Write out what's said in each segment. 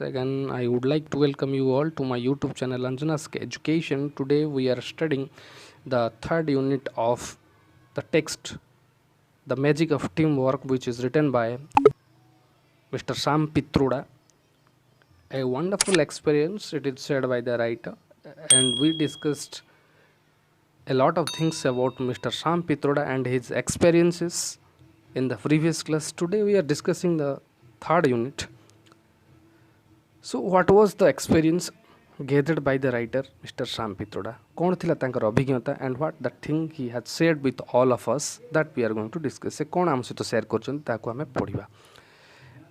Again, I would like to welcome you all to my YouTube channel Anjanas Education. Today we are studying the third unit of the text, The Magic of Teamwork, which is written by Mr. Sam Pitroda. A wonderful experience, it is said by the writer, and we discussed a lot of things about Mr. Sam Pitroda and his experiences in the previous class. Today we are discussing the third unit. So what was the experience gathered by the writer Mr. Sam Pitroda? कौन थिला तांकर अभिज्ञता and what the thing he had shared with all of us that we are going to discuss. से कौन आम सहित share करछन ताको हमें पढिबा.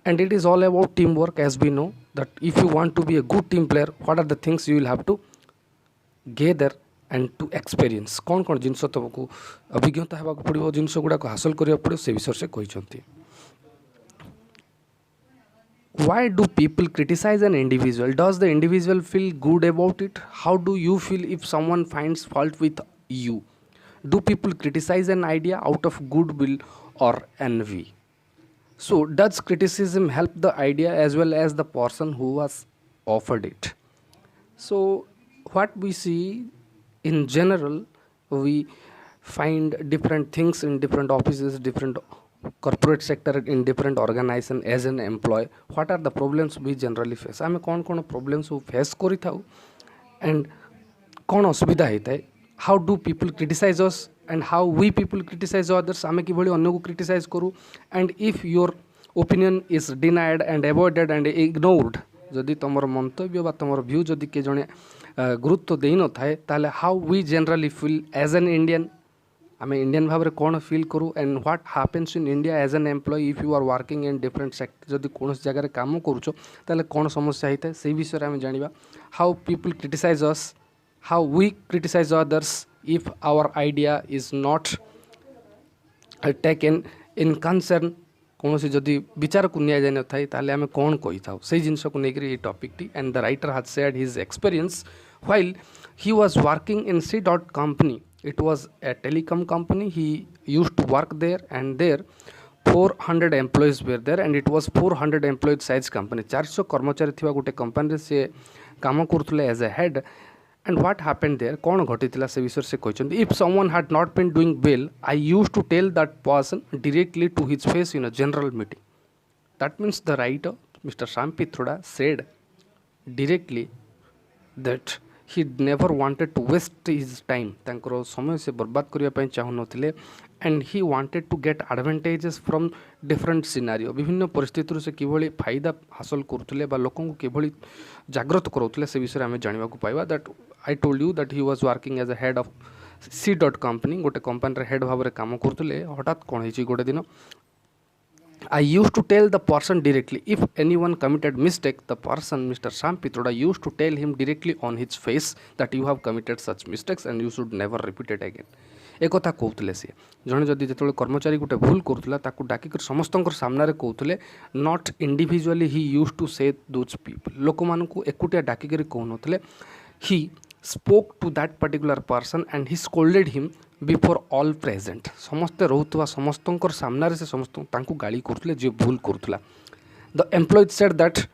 And it is all about teamwork, as we know that if you want to be a good team player, what are the things you will have to gather and to experience. कौन कौन जिनस तुमको अभिज्ञता हेबा को पड़िबो, जिनस गुडा को हासिल करिया पड़िबो से विषय से कहिसंती. Why do people criticize an individual? Does the individual feel good about it? How do you feel if someone finds fault with you? Do people criticize an idea out of goodwill or envy? So does criticism help the idea as well as the person who was offered it? So what we see in general, we find different things in different offices, different corporate sector, in different organization. As an employee, what are the problems we generally face? आमे कौन कौन problems को face करी थाउ and कौन असुविधा होता है? How do people criticize us and how we people criticize others? आमे कि भली अन्य को criticize करू, and if your opinion is denied and avoided and ignored, जदि तमर मंतव्य बा तमर व्यू जदि के जने गुरुत्व देई न थाए, ताले how we generally feel as an Indian, आम इंडियन भाव में कौन फील करूँ and what happens in India as an employ if you are working in different sector. जदि कौन जगह काम करुच ताले कौन समस्या होता है से विषय में जानिबा. How people criticize us, how we criticize others if our idea is not taken in concern. कौन सी जदि विचार को निया जाय न थाई ताले आमे कौन कहि थाउ से जिंस को नेकरी ये टॉपिक टी. And the writer has shared his experience while he was working in C dot company. It was a telecom company. He used to work there, and there 400 employees were there, and it was 400 employee size company. 400 कर्मचारी थिबा गोटे company से काम करथले as a head. And what happened there, कौन घटितला से विषय से कहछन. If someone had not been doing well, I used to tell that person directly to his face in a general meeting. That means the writer Mr. Sam Pitroda said directly that he never wanted to waste his time. तांकर समय से बर्बाद करिया पय Chahu नथिले, and he wanted to get advantages from different scenario. विभिन्न परिस्थिति से किभली फायदा हासिल करथले बा लोकन को किभली जागृत करथले से विषय हमें जानिबा को पाइबा. that I told you that he was working as a head of C dot company. गोटे कंपनी रे हेड भाव रे काम करथले. हठात कोन हिची गोटे दिन I used to tell the person directly. If anyone committed mistake, the person, Mr. Sam Pitroda, used to tell him directly on his face that you have committed such mistakes and you should never repeat it again. एक कथा कहते सी जड़े जदि जो कर्मचारी गोटे भूल करूला ताकू डाकिक समस्त सामने कहते not individually he use to say those people. लोक मानू एकुटिया डाकिक कहून. ही spoke to that particular person and he scolded him before all present. समस्ते रोहुतवा समस्तंकर सामने से समस्त तांकू गाली करथले जे भूल करथला. The employee said that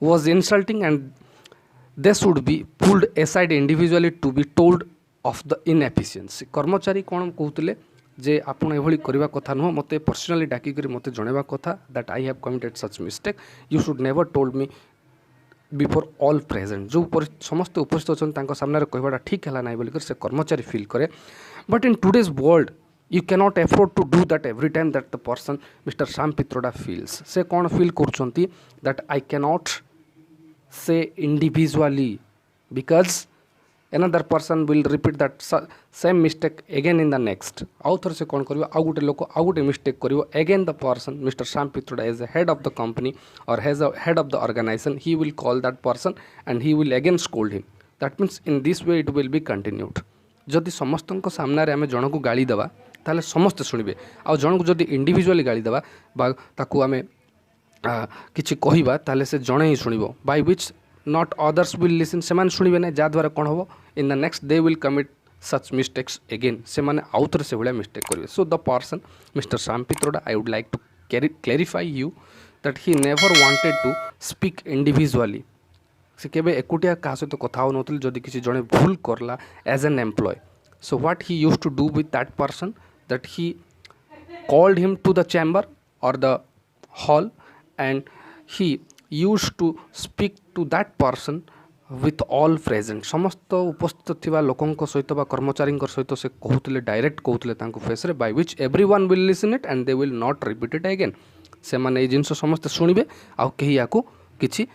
was insulting and they should be pulled aside individually to be told of the inefficiency. कर्मचारी कोन कहतले जे आपण एभली करबा कथा न, मते पर्सनली डाकी करी मते जणेबा कथा that I have committed such mistake. You should never told me before all present. जो समस्त उपस्थित अच्छा सामने कहवाटा ठीक है ना बोलिक से कर्मचारी फील करे. But in today's world you cannot afford to do that every time that the person mister Sam Pitroda feels. से कौन फील करुँच that I cannot say individually because another person will repeat that same mistake again in the next. आउ थर से कौन करियो आउ गोटे लोक आउ गोटे मिस्टेक करियो. again the person Mr. Sam Pitroda as the head of the company or as a head of the organization, he will call that person and he will again scold him. That means in this way it will be continued. जदि समस्त सामने आम जन को गाली देवा ताले समस्ते शुणिबे. आ जन को जदि इंडिविजुअली गाली देवा बा ताकू आम किछि कहिबा ताले से जणे ही शुणिबो. By which not others will listen. सेमान शुणिबे ना जाद्वारा कौन हम in the next they will commit such mistakes again. से माने आउट से भाया मिस्टेक करेंगे. So the person mister Sam Pitroda, I would like to clarify you that he never wanted to speak individually. से केबे एकुटिया का सहित कथा हो नथिल जदि किसी जणे भूल करला as an employ. So what he used to do with that person, that he called him to the chamber or the hall, and he used to speak to that person with all present. समस्त उपस्थित थिबा लोकंक सहित बा कर्मचारी सहित से कहूतिले, direct कहूतिले तांको face रे, by which everyone will listen it and they will not repeat it again. से माने ए जिंस समस्त सुनिबे आ केही याकू किछि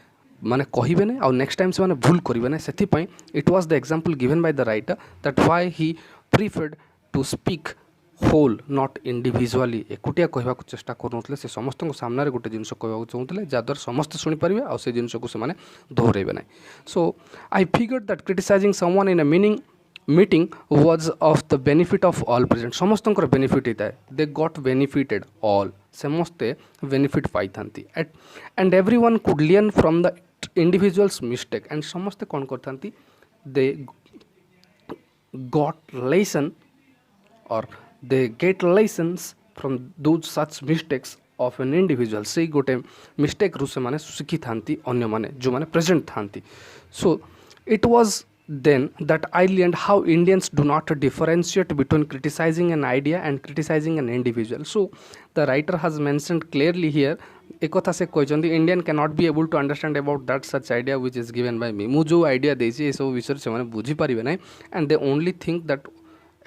माने कहिबे नै, आ नेक्स्ट टाइम से माने भूल करिबे नै. सेथि पई it was the example given by the writer that why he preferred to speak whole not individually. एकुटिया कहवा को चेष्टा करूनथले, से समस्त सामने गोटे जिनस कहवा चाहूले जहाँद्वारा समस्त शुणी पारे आ से जिनस को से दोहरेबे ना. So I figured that criticizing someone in a meeting was of the benefit of all present. समस्त बेनिफिट होता है, दे गॉट बेनिफिटेड ऑल, समस्ते बेनिफिट पाई थांती. And everyone could learn from the individual's mistake. And समस्ते कौन करथांती, they got lesson or they get lessons from those such mistakes of an individual. से गोटे मिस्टेक रू से माने शिखी थांती अन्य माने जो माने प्रेजेंट थांती. So it was then that I learned how Indians do not differentiate between criticizing an idea and criticizing an individual. So the writer has mentioned clearly here, एक कथा से कहते Indian can not be able to understand about that such idea which is given by me. मु जो idea देछि ए सब विषय से माने बुझी पारिबे नै, and they only think that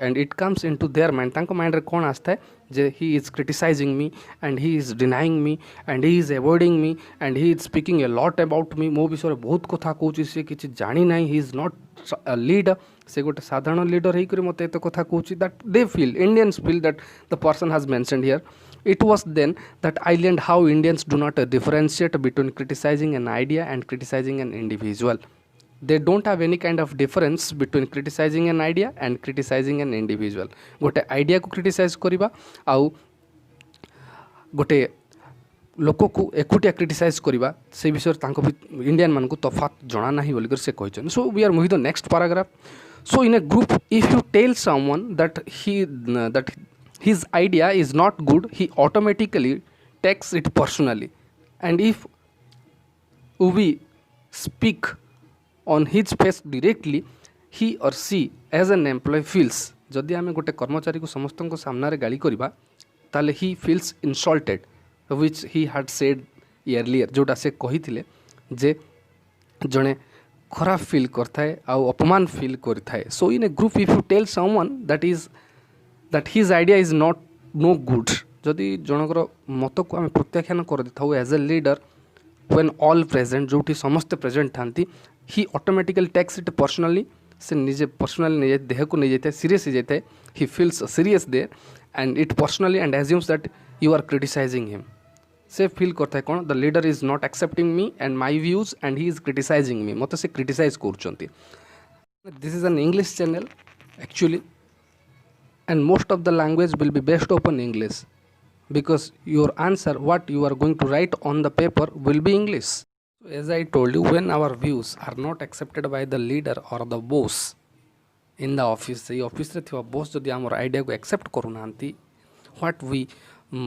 and it comes into their mind. तांको माइंड रे कौन आस्था है जे he is criticizing me and he is denying me and he is avoiding me and he is speaking a lot about me. मो विषय बहुत कथा कहूँ से किसी जानी ना, he is not a leader. से गोटे साधारण लीडर होकर मत एत कथा कहूँ. that they feel, Indians feel that the person has mentioned here. It was then that I learned how Indians do not differentiate between criticizing an idea and criticizing an individual. They don't have any kind of difference between criticizing an idea and criticizing an individual. गोटे idea को criticise करिबा आउ गोटे लोक को एकुटिया criticise करिबा से विषय तांको इंडियन मान को तफात जणा नाही बोली कर से कहछन. So we are moving the next paragraph. So in a group if you tell someone that his idea is not good, he automatically takes it personally. And if we speak on his face directly, he or she as an employee feels, जदि आम गोटे कर्मचारी को समस्त सामने गाड़ी करवा ताले he feels insulted, which he had said earlier, जोटा से कही थिले जे जड़े खराब फील करता है आ अपमान फील करता है. So in a group if you tell someone that his idea is not no good, जदि जनकर मत को आम प्रत्याख्यान कर दी था as a leader, when all present जोटी समस्ते प्रेजेंट थांती, he automatically takes it personally. से निजे पर्सनली नहीं देह को नहीं जाता है, सीरियस हो जाता है. he feels serious there and it personally and assumes that you are criticizing him. से फील करता है कौन, the leader is not accepting me and my views and he is criticizing me, मत से criticise करछंती. this is an English channel actually and most of the language will be based upon English, because your answer what you are going to write on the paper will be English. As I told you, when our views are not accepted by the leader or the boss in the office, the office रे थिवा boss जदि आमर idea को accept करू नांती, what we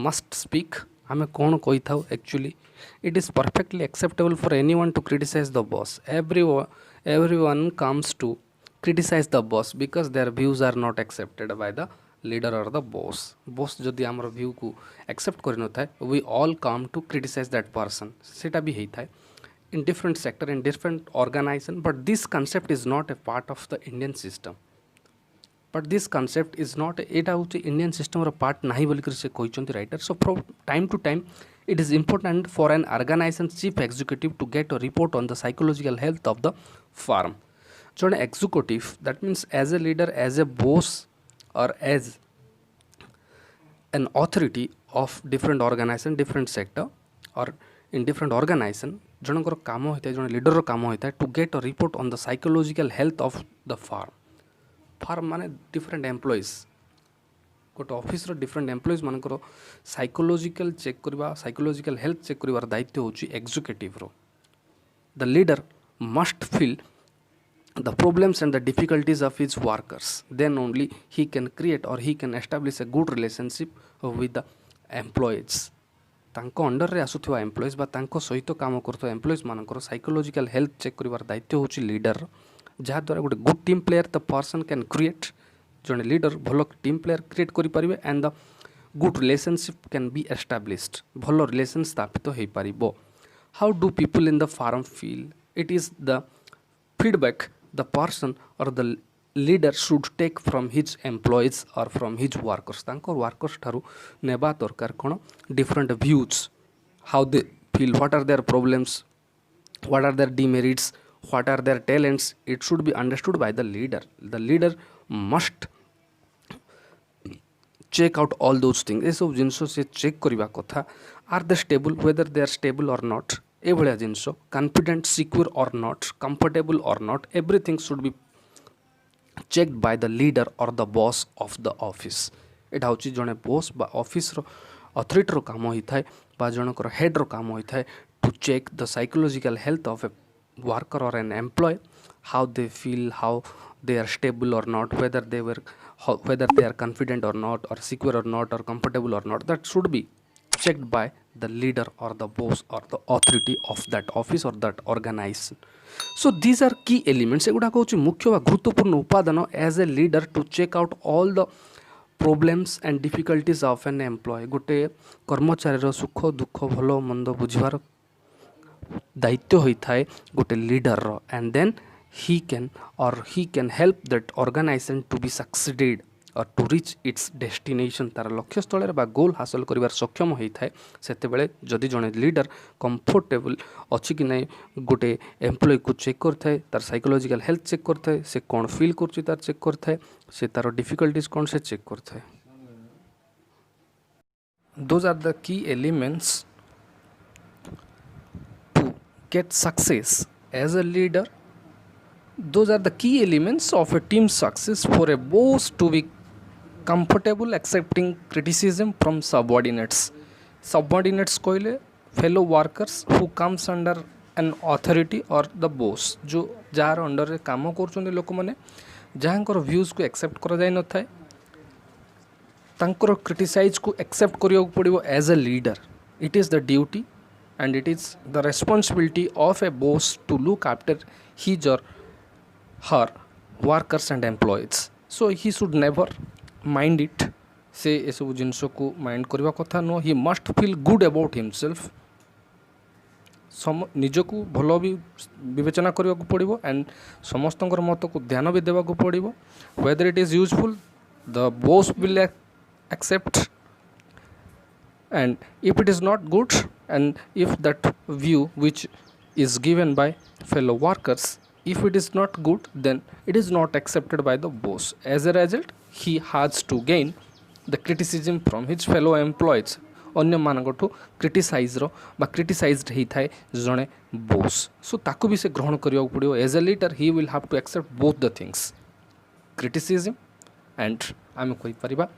must speak, हमें कौन कही थाउ. actually it is perfectly acceptable for anyone to criticize the boss. everyone comes to criticize the boss because their views are not accepted by the leader or the boss जदि आमर view को accept कर न थाए, we all come to criticize that person. सेटा भी होता है in different sector, in different organization, but this concept is not a part of the Indian system. But this concept is not, एटा होची Indian system रो part नहीं बोली कर से कहचंती writer. So from time to time it is important for an organization chief executive to get a report on the psychological health of the firm. जने executive, that means as a leader, as a boss or as an authority of different organization, different sector or in different organization, जनकर काम होता है, जन leader काम होता है to get a report on the psychological health of the farm माने different employees, गोटे office रो डिफरेंट एम्प्लॉइज मानकर साइकोलॉजिकल चेक करवा, साइकोलॉजिकल हेल्थ चेक करिवार दायित्व होची एग्जीक्यूटिव रो. The leader must feel the problems and the difficulties of his workers, then only he can create or he can establish a good relationship with the employees. तांको under रे आसुथिबा employees बा तांको सहित काम करथो एम्प्लॉइज मानकर psychological health check करिवार दायित्व होची लीडर जहाँ द्वारा गोटे good team player the person can create जड़े लीडर भल टीम प्लेयर क्रिएट करि परिबे and the good relationship can be established भल रिलेशन स्थापित हो पारिबो how do people in the firm feel it is the feedback the person or the leader should take from his employees or from his workers तांको workers ठारू नेबा दरकार कोन different views how they feel what are their problems what are their demerits, what are their talents, it should be understood by the leader. The leader must check out all those things. ये सब जिनसो से check करवा कथा are they stable whether they are stable or not ए भलिया जिनसो confident secure or not comfortable or not everything should be checked by the leader or the boss of the office एटा होची जने बॉस बा office रो authority रो काम होई थाए बा जनकर हेड रो काम होई थाए to check the psychological health of a worker or an employee, how they feel, how they are stable or not, whether they are confident or not, or secure or not, or comfortable or not. That should be checked by the leader or the boss or the authority of that office or that organization. So these are key elements. एगुड़ा कहूँ मुख्य व गुरुत्वपूर्ण उपादान as a leader to check out all the problems and difficulties of an employee. गोटे कर्मचारी सुख दुख भल मंद बुझार दायित्व होता है गोटे leader and then he can help that organisation to be succeeded और टू रीच इट्स डेस्टिनेशन तार लक्ष्य स्थल बा गोल हासिल करिवार सक्षम होता है सेते बेले जदि जने लीडर कंफर्टेबल अच्छी कि नहीं गोटे एम्प्लॉय को चेक करता है तार साइकोलॉजिकल हेल्थ चेक करता है से कौन फील कर तार चेक करता है से तार डिफिकल्टीज कौन से चेक करता है those are the key elements get success as a leader. Those are the key elements of a team success for a boss to be comfortable accepting criticism from subordinates. Subordinates कोइले fellow workers who comes under an authority or the boss जो jar under रे काम करछन लोक माने जहाँकर views को accept करा जाय न थाए तांकर क्रिटिसाइज को एक्सेप्ट करियो पड़िबो as a leader it is the duty and it is the responsibility of a boss to look after his or her workers and employees. So he should never mind it. से ये सब जिनस को mind करवा कथा no he must feel good about himself निजको भल भी विवेचना करने को पड़ो एंड समस्त मत को ध्यान भी देवा पड़ो whether it is useful the boss will accept and if it is not good and if that view which is given by fellow workers if it is not good then it is not accepted by the boss as a result he has to gain the criticism from his fellow employees अन्य मानकठू criticise रो बा criticised ही थाए जणे boss सो ताकू भी से ग्रहण करियो पड़ियो as a leader he will have to accept both the things criticism and आम कहि परिबा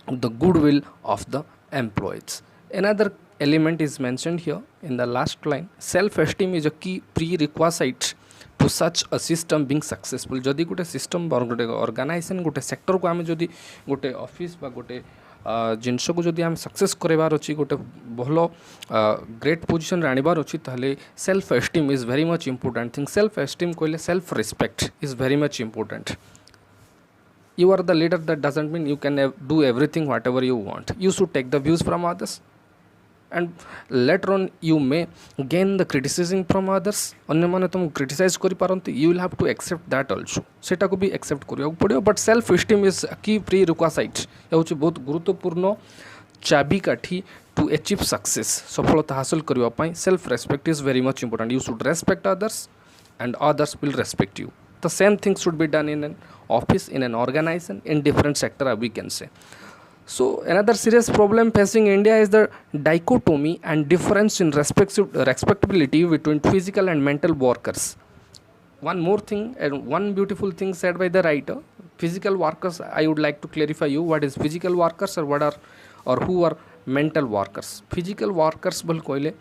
the goodwill of the employees. Another element is mentioned here in the last line. Self-esteem is a key prerequisite to such a system being successful. जदि गोटे system गोटे organisation गोटे sector को आम जदि गोटे ऑफिस बा गोटे जिनस को जदि आम सक्सेस करबार अच्छी गोटे भल ग्रेट पोजिशन आनबार अच्छी ताहले self esteem is very much important thing self esteem कहले self respect is very much important you are the leader that doesn't mean you can do everything whatever you want you should take the views from others and later on you may gain the criticism from others अन्य माने तुम criticise करि पारंती you will have to accept that also सेटा को भी accept करिया पड़ियो but self esteem is की प्री रिक्वाइसाइट होची बहुत गुरुत्वपूर्ण चाबी काठी टू अचीव सक्सेस सफलता हासिल करबा पई self respect is very much important you should respect others and others will respect you the same thing should be done in an office in an organization in different sector we can say so another serious problem facing India is the dichotomy and difference in respectability between physical and mental workers one more thing and one beautiful thing said by the writer physical workers I would like to clarify you what is physical workers or what are or who are mental workers physical workers बोल कहले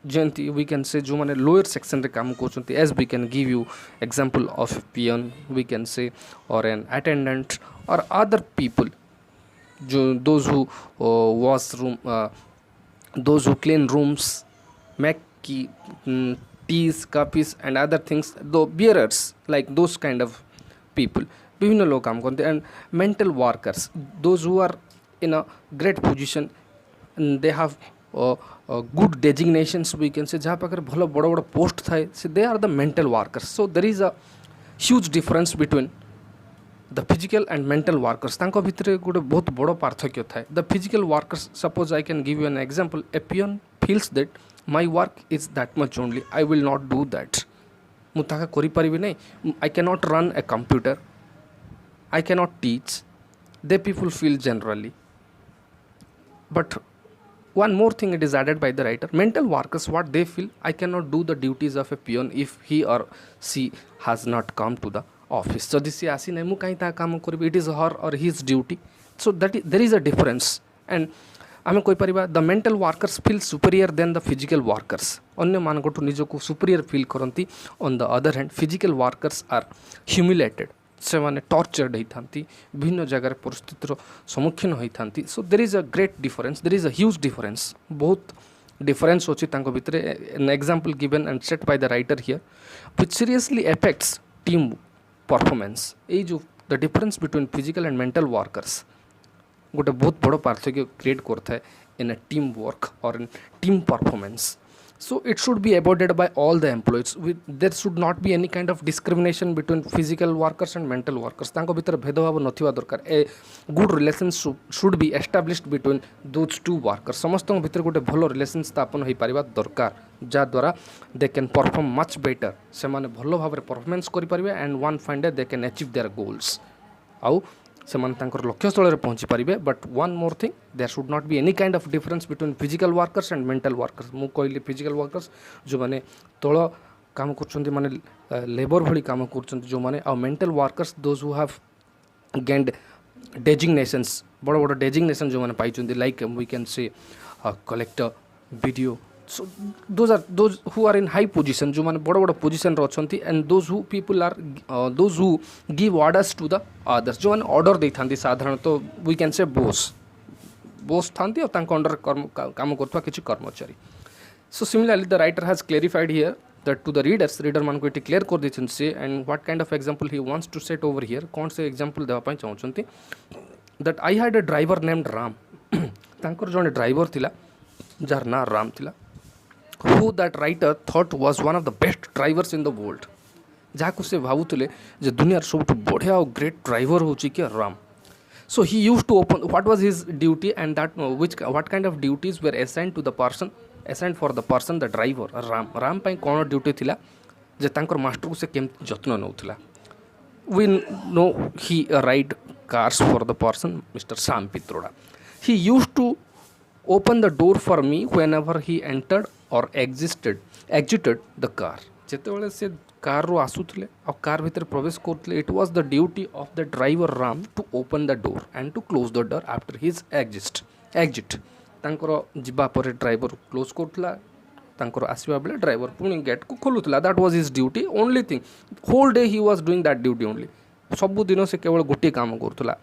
जयंती we can से जो मैंने lower section रे काम करछंती as we can give you example of peon we can say or an attendant or other people जो those who washroom those who clean rooms, make teas, coffees and other things, the bearers, like those kind of people, বিভিন্ন লোক কাম করতে, and mental workers, those who are in a great position, and they have good designations, we can say, ଯାହା ପାଖରେ ଭଲ ବଡ଼ ବଡ଼ post ଥାଏ, so they are the mental workers. So there is a huge difference between the physical and mental workers. ତାଙ୍କ ଭିତରେ ଗୋଟେ ବହୁତ ବଡ଼ ପାର୍ଥକ୍ୟ ଥାଏ. The physical workers, suppose I can give you an example, a peon feels that my work is that much only, I will not do that, ମୁଁ ତାହା କରିପାରିବି ନାହିଁ, I cannot run a computer, I cannot teach, they people feel generally. But one more thing it is added by the writer, mental workers, what they feel, I cannot do the duties of a peon if he or she has not come to the office. ଯଦି ସେ ଆସି ନାହିଁ, ମୁଁ କାହିଁ ତା କାମ କରିବି, it is her or his duty. So that there is a difference. And ଆମେ କହିପାରିବା the mental workers feel superior than the physical workers, ଅନ୍ୟମାନଙ୍କଠୁ ନିଜକୁ superior feel କରନ୍ତି. On the other hand, physical workers are humiliated, ସେମାନେ ଟର୍ଚର୍ଡ ହେଇଥାନ୍ତି, ବିଭିନ୍ନ ଜାଗାରେ ପରିସ୍ଥିତିର ସମ୍ମୁଖୀନ ହୋଇଥାନ୍ତି. So there is a great difference, there is a huge difference, ବହୁତ ଡିଫରେନ୍ସ ଅଛି ତାଙ୍କ ଭିତରେ. An example given and set by the writer here, which seriously affects team performance. ଏଇ ଯେଉଁ the difference between physical and mental workers ଗୋଟେ ବହୁତ ବଡ଼ ପାର୍ଥକ୍ୟ କ୍ରିଏଟ୍ କରିଥାଏ in a teamwork or in team performance. So it should be avoided by all the employees. There should not be any kind of discrimination between physical workers and mental workers. तांको भीतर भेदभाव नथिबा दरकार. A good relationship should be established between those two workers. समस्त भीतर गोटे भलो relation स्थापन होई परिबा दरकार, जा द्वारा they can perform much better, से माने भलो भाबरे परफॉर्मेंस करि परिबे and one fine day they can achieve their goals. आउ ସେମାନେ ତାଙ୍କର ଲକ୍ଷ୍ୟସ୍ଥଳରେ ପହଞ୍ଚି ପାରିବେ. But one more thing, there should not be any kind of difference between physical workers and mental workers. ମୁଁ କହିଲି ଫିଜିକାଲ୍ ୱାର୍କର୍ସ ଯେଉଁମାନେ ତଳ କାମ କରୁଛନ୍ତି, ମାନେ ଲେବର ଭଳି କାମ କରୁଛନ୍ତି ଯେଉଁମାନେ, ଆଉ mental workers those who have gained designations, ବଡ଼ ବଡ଼ ଡେଜିଗ୍ନେସନ୍ ଯେଉଁମାନେ ପାଇଛନ୍ତି, like we can say collector, BDO. So those who are in high position, जो माने बड़ बड़ पोजिशन रही, and those who people are those who give orders to the others, जो माने ऑर्डर दे थांती साधारण, तो we can say boss थांती और तांको अंडर काम करथवा किछि कर्मचारी. So similarly the writer has clarified here that to the reader मान को क्लियर कर देछन से, and what kind of example he wants to set over here, कोन से example देवा पई चाहउछंती, that I had a driver named Ram. तांकर जने driver थिला जार ना राम थिला, who that writer thought was one of the best drivers in the world. ଯାହାକୁ ସେ ଭାବୁଥିଲେ ଯେ ଦୁନିଆର ସବୁଠୁ ବଢ଼ିଆ ଆଉ ଗ୍ରେଟ୍ ଡ୍ରାଇଭର ହେଉଛି କି Ram. So he used to open, what was his duty, and that what kind of duties were assigned for the person, the driver Ram ପାଇଁ କ'ଣ ଡ୍ୟୁଟି ଥିଲା, ଯେ ତାଙ୍କର ମାଷ୍ଟରକୁ ସେ କେମିତି ଯତ୍ନ ନେଉଥିଲା. We know he ride cars for the person, Mr. Sam Pitroda. He used to open the door for me whenever he entered or exited the car. ଯେତେବେଳେ ସେ କାର୍ରୁ ଆସୁଥିଲେ ଆଉ କାର୍ ଭିତରେ ପ୍ରବେଶ କରୁଥିଲେ, it was the duty of the driver Ram to open the door and to close the door after his exit. ତାଙ୍କର ଯିବା ପରେ ଡ୍ରାଇଭର କ୍ଲୋଜ୍ କରୁଥିଲା, ତାଙ୍କର ଆସିବା ବେଳେ ଡ୍ରାଇଭର ପୁଣି ଗେଟ୍କୁ ଖୋଲୁଥିଲା. that was his duty, only thing, whole day he was doing that duty only. ସବୁଦିନ ସେ କେବଳ ଗୋଟିଏ କାମ କରୁଥିଲା,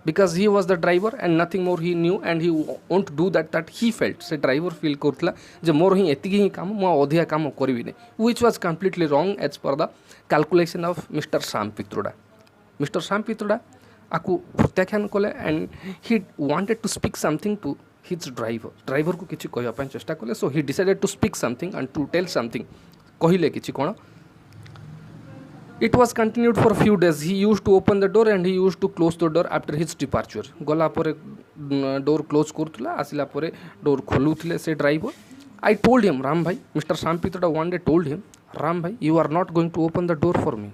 because he was the driver and nothing more he knew, and he won't do that he felt. Se driver feel korthla je mor hi etiki hi kam, mo odhiya kam karibi ne, which was completely wrong as per the calculation of Mr. Sam Pitroda. Mr. Sam Pitroda aku protyakhan kole, and he wanted to speak something to his driver ko kichi kohiba pai chesta kole. So he decided to speak something and to tell something, कहले किछि कोन. It was continued for a few days. He used to open the door and he used to close the door after his departure. गला परे door close करथुला, आसिला परे door खोलुथले से driver. I told him, Ram bhai, Mr. Sam Pitroda one day told him, Ram bhai, you are not going to open the door for me.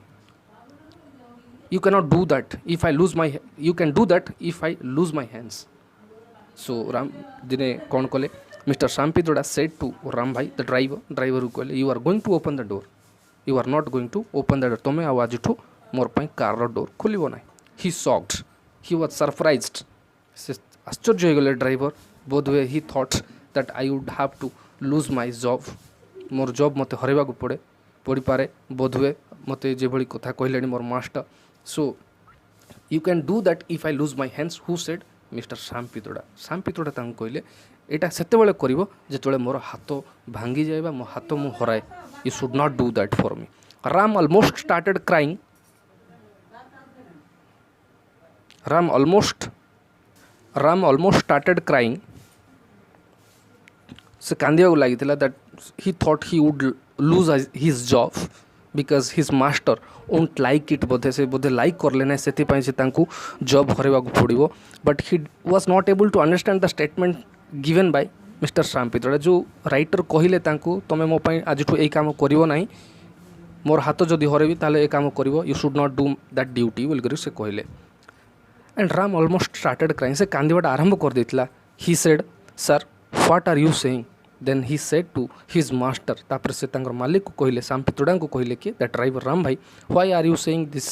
You cannot do that if I lose my, you can do that if I lose my hands. So Ram dine kon kole, Mr. Sam Pitroda said to Ram bhai, the driver who kole, you are going to open the door, you are not going to open the door. तमे आवाज उठो मोर पई car रो door खोलिबो नै. He shocked, he was surprised, से आश्चर्य हो गेले driver. बोध वे he thought that I would have to lose my job, more job मते हरेबा को पड़ी पारे, बोध वे मते जे भली कथा कहलेनी मोर master. So you can do that if I lose my hands. Who said? Mr. Sam Pitroda. Sam Pitroda तांको कहले ଏଇଟା ସେତେବେଳେ କରିବ ଯେତେବେଳେ ମୋର ହାତ ଭାଙ୍ଗି ଯାଏ ବା ମୋ ହାତ ମୁଁ ହରାଏ। You should not do that for me. Ram almost started crying. Ram almost started crying. ସେ କାନ୍ଦିବାକୁ ଲାଗିଥିଲା that he thought he would lose his job because his master won't like it. ସେ ବୋଧେ ଲାଇକ୍ କଲେ ନାହିଁ, ସେଥିପାଇଁ ସେ ତାଙ୍କୁ ଜବ୍ ହରାଇବାକୁ ପଡ଼ିବ। But he was not able to understand the statement given by mister Sam Pitroda. ଯେଉଁ ରାଇଟର କହିଲେ ତାଙ୍କୁ ତୁମେ ମୋ ପାଇଁ ଆଜିଠୁ ଏଇ କାମ କରିବ ନାହିଁ, ମୋର ହାତ ଯଦି ହରେଇବି ତାହେଲେ ଏ କାମ କରିବ, you should not do that duty ବୋଲିକରି ସେ କହିଲେ। And Ram almost started crying. ସେ କାନ୍ଦିବାଟା ଆରମ୍ଭ କରିଦେଇଥିଲା। He said, sir what are you saying? Then he said to his master. ତାପରେ ସେ ତାଙ୍କର ମାଲିକକୁ କହିଲେ, ସାମ୍ ପିତ୍ରୋଡାଙ୍କୁ କହିଲେ କି ଦ ଡ୍ରାଇଭର ରାମ ଭାଇ, why are you saying this?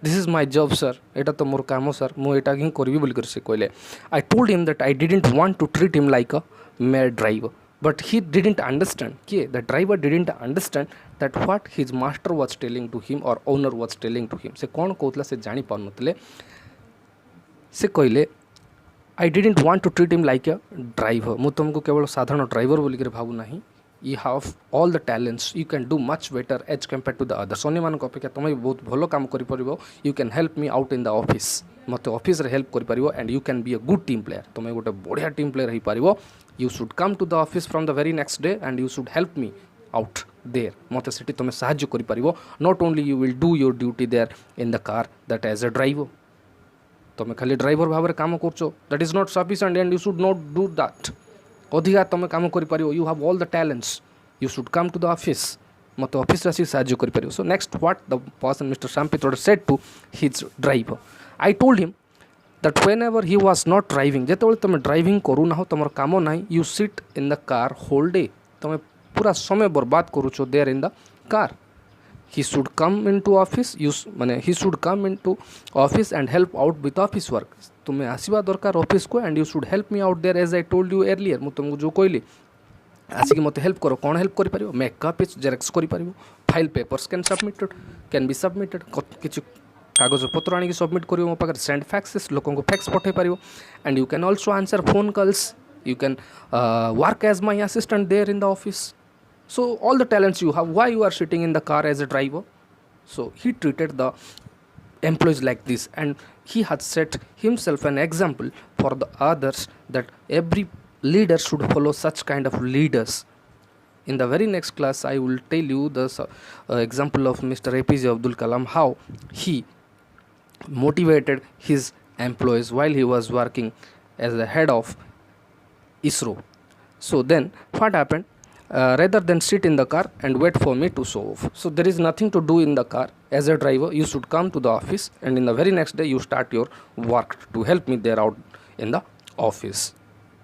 This is my job sir, ଏଇଟା ତ ମୋର କାମ ସାର୍, ମୁଁ ଏଇଟା ହିଁ କରିବି ବୋଲିକରି ସେ କହିଲେ। I told him that I didn't want to treat him like a mere driver, but he didn't understand, the driver didn't understand that what his master was telling to him or owner was telling to him. से कौन कहूला से जानी पारुनथिले। से कहले I didn't want to treat him like a driver, मु तुमको केवल साधारण ड्राइवर बोलिक भावु नाही। You have all the talents, you can do much better as compare to the others. अन्य मान अपेक्षा तुम भी बहुत भल काम कर, you can help me out in the office, मत ऑफिस रे हेल्प कर, and you can be a good team player. तुम गोटे बढ़िया टीम प्लेयर हो पार। You should come to the office from the very next day and you should help me out there. मत से तुम साहाय्य कर, not only you will do your duty there in the car that as a driver. तुम खाली driver भाव में काम कर, that is not sufficient and you should not do that. अधिका तुम काम कर, you have all the talents, you should come to the office, मत ऑफिस आसी साहाय्य कर। So next what the person mister Sam Pitroda said to his driver, I told him that whenever he was not driving, जिते तुम driving करू ना, तुम काम ना, you sit in the car whole day, तुम पूरा समय बर्बाद करुच there in the car. he should come into office, माने he should come into office and help out with office work। तुम्हें आसवा दरकार ऑफिस को, and you should help me out there as I told you earlier। मु तुमको जो कहली आसिक मत help करो, कौन हेल्प कर पारिबो? मेक कॉपी जेरक्स कर पारिबो, file papers can be submitted, किछि कागज पत्र आनी सबमिट करियो मो पाकर, सेंड फैक्सेस, लोकों को फैक्स पठे पारिबो, and you can also answer phone calls, you can work as my assistant there in the office। So all the talents you have, why you are sitting in the car as a driver? So he treated the employees like this, and he had set himself an example for the others that every leader should follow such kind of leaders। In the very next class I will tell you the example of Mr. APJ Abdul Kalam, how he motivated his employees while he was working as the head of ISRO। So then what happened? Rather than sit in the car and wait for me to show off, so there is nothing to do in the car. As a driver, you should come to the office, and in the very next day you start your work to help me there out in the office।